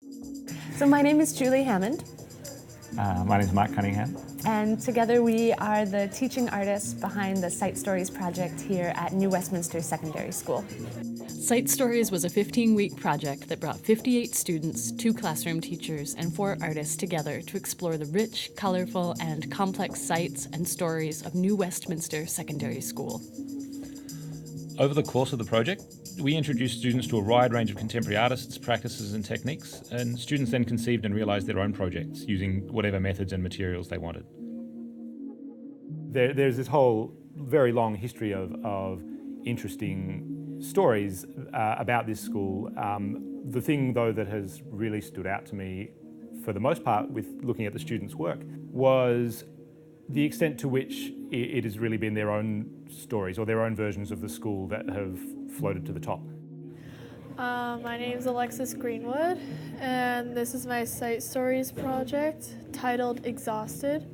So my name is Julie Hammond. My name is Mark Cunningham. And together we are the teaching artists behind the Sight Stories project here at New Westminster Secondary School. Sight Stories was a 15-week project that brought 58 students, 2 classroom teachers, and 4 artists together to explore the rich, colorful, and complex sights and stories of New Westminster Secondary School. Over the course of the project, we introduced students to a wide range of contemporary artists, practices and techniques, and students then conceived and realised their own projects using whatever methods and materials they wanted. There's this whole very long history of interesting stories about this school. The thing, though, that has really stood out to me, for the most part, with looking at the students' work, was the extent to which it has really been their own stories or their own versions of the school that have floated to the top. My name is Alexis Greenwood, and this is my Sight Stories project titled Exhausted.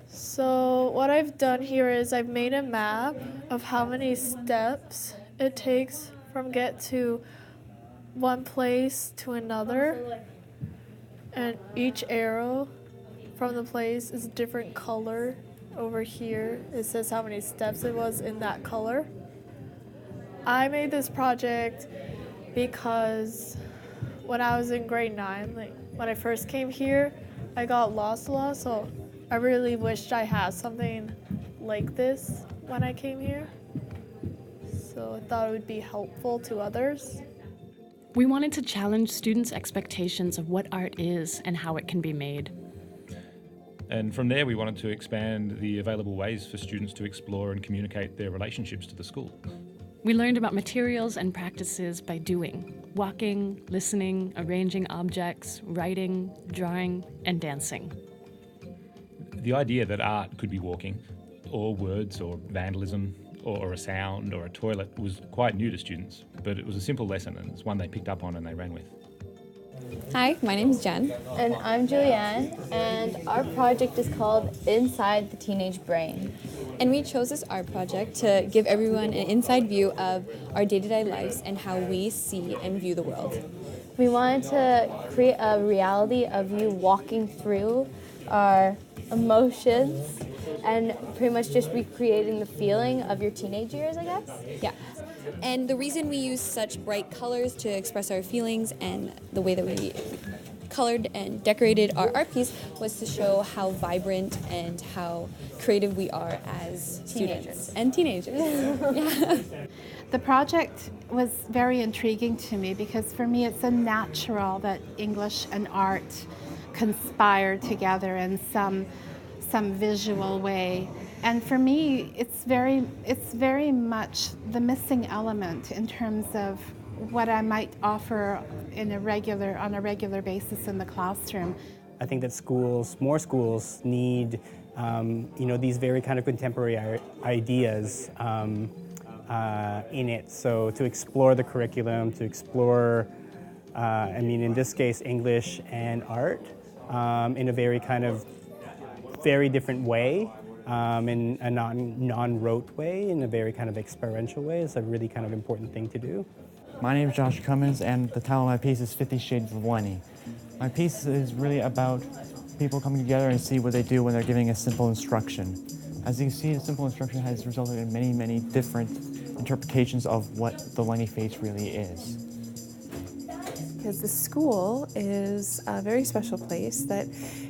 So what I've done here is I've made a map of how many steps it takes from get to one place to another, and each arrow from the place is a different color. Over here it says how many steps it was in that color. I made this project because when I was in grade 9, when I first came here, I got lost a lot, so I really wished I had something like this when I came here. So I thought it would be helpful to others. We wanted to challenge students' expectations of what art is and how it can be made. And from there, we wanted to expand the available ways for students to explore and communicate their relationships to the school. We learned about materials and practices by doing, walking, listening, arranging objects, writing, drawing, and dancing. The idea that art could be walking, or words, or vandalism, or a sound, or a toilet was quite new to students, but it was a simple lesson and it's one they picked up on and they ran with. Hi, my name is Jen. And I'm Julianne, and our project is called Inside the Teenage Brain. And we chose this art project to give everyone an inside view of our day-to-day lives and how we see and view the world. We wanted to create a reality of you walking through our emotions and pretty much just recreating the feeling of your teenage years, I guess. Yeah. And the reason we use such bright colors to express our feelings and the way that we colored and decorated our art piece was to show how vibrant and how creative we are as students and teenagers. Yeah. The project was very intriguing to me because for me it's a natural that English and art conspire together in some visual way. And for me, it's very much the missing element in terms of what I might offer on a regular basis in the classroom. I think that more schools need, these very kind of contemporary ideas in it. So to explore the curriculum, to explore, in this case, English and art in a very different way. In a non-rote way, in a very kind of experiential way, is a really kind of important thing to do. My name is Josh Cummins, and the title of my piece is 50 Shades of Whiny. My piece is really about people coming together and see what they do when they're giving a simple instruction. As you can see, a simple instruction has resulted in many, many different interpretations of what the whiny face really is. Because the school is a very special place that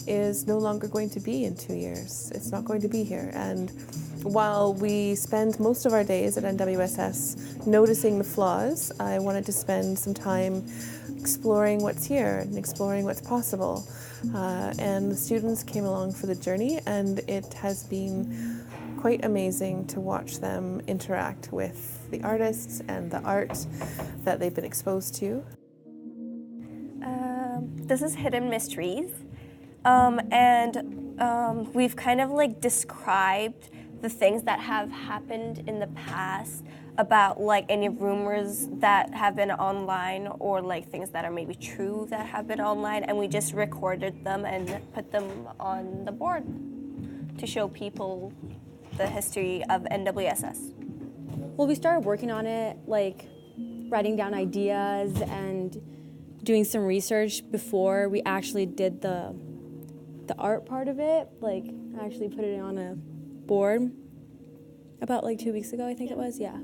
is no longer going to be in 2 years. It's not going to be here. And while we spend most of our days at NWSS noticing the flaws, I wanted to spend some time exploring what's here and exploring what's possible. And the students came along for the journey, and it has been quite amazing to watch them interact with the artists and the art that they've been exposed to. This is Hidden Mysteries, we've kind of described the things that have happened in the past about any rumors that have been online or things that are maybe true that have been online, and we just recorded them and put them on the board to show people the history of NWSS. Well, we started working on it, writing down ideas and doing some research before we actually did the art part of it. Like, actually put it on a board about like 2 weeks ago, I think it was. Yeah.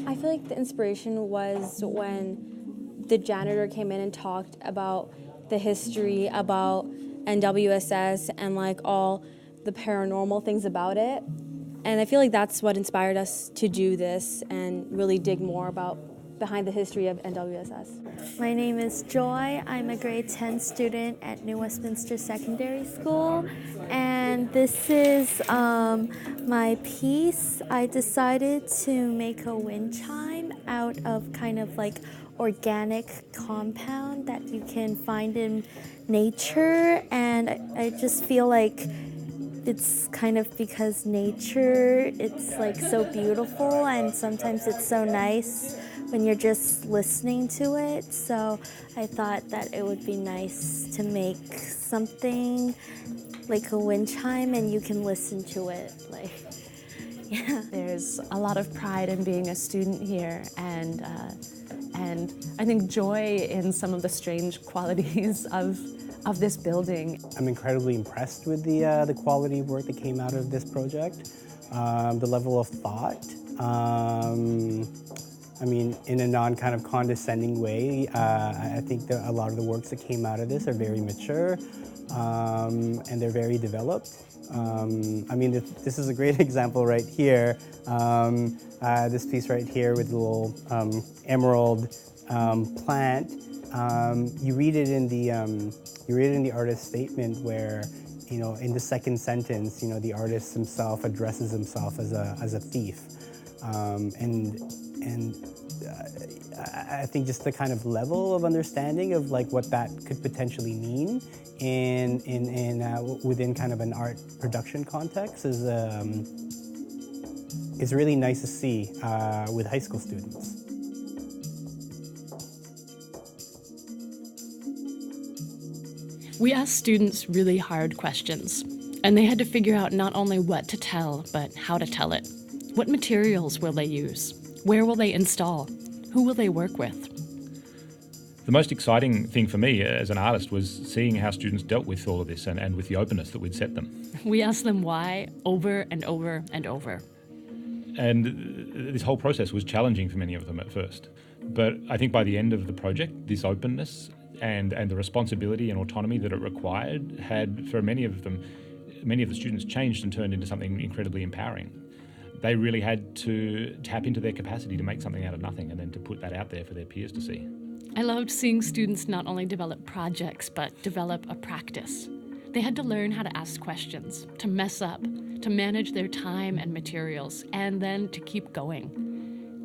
I feel like the inspiration was when the janitor came in and talked about the history about NWSS and like all the paranormal things about it. And I feel like that's what inspired us to do this and really dig more behind the history of NWSS. My name is Joy. I'm a grade 10 student at New Westminster Secondary School, and this is my piece. I decided to make a wind chime out of kind of like organic compound that you can find in nature, and I just feel like it's kind of because nature, it's like so beautiful, and sometimes it's so nice when you're just listening to it. So I thought that it would be nice to make something like a wind chime and you can listen to it. Like, yeah. There's a lot of pride in being a student here, and I think joy in some of the strange qualities of this building. I'm incredibly impressed with the quality of work that came out of this project, the level of thought. I mean, in a non-kind of condescending way, I think that a lot of the works that came out of this are very mature, and they're very developed. I mean, this is a great example right here. This piece right here with the little emerald plant. You read it in the artist's statement where, you know, in the second sentence, you know, the artist himself addresses himself as a thief, and I think just the kind of level of understanding of like what that could potentially mean within kind of an art production context is really nice to see with high school students. We asked students really hard questions, and they had to figure out not only what to tell, but how to tell it. What materials will they use? Where will they install? Who will they work with? The most exciting thing for me as an artist was seeing how students dealt with all of this and with the openness that we'd set them. We asked them why over and over and over. And this whole process was challenging for many of them at first. But I think by the end of the project, this openness and the responsibility and autonomy that it required had, for many of the students, changed and turned into something incredibly empowering. They really had to tap into their capacity to make something out of nothing and then to put that out there for their peers to see. I loved seeing students not only develop projects, but develop a practice. They had to learn how to ask questions, to mess up, to manage their time and materials, and then to keep going.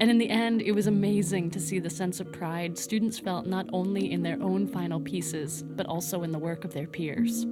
And in the end, it was amazing to see the sense of pride students felt not only in their own final pieces, but also in the work of their peers.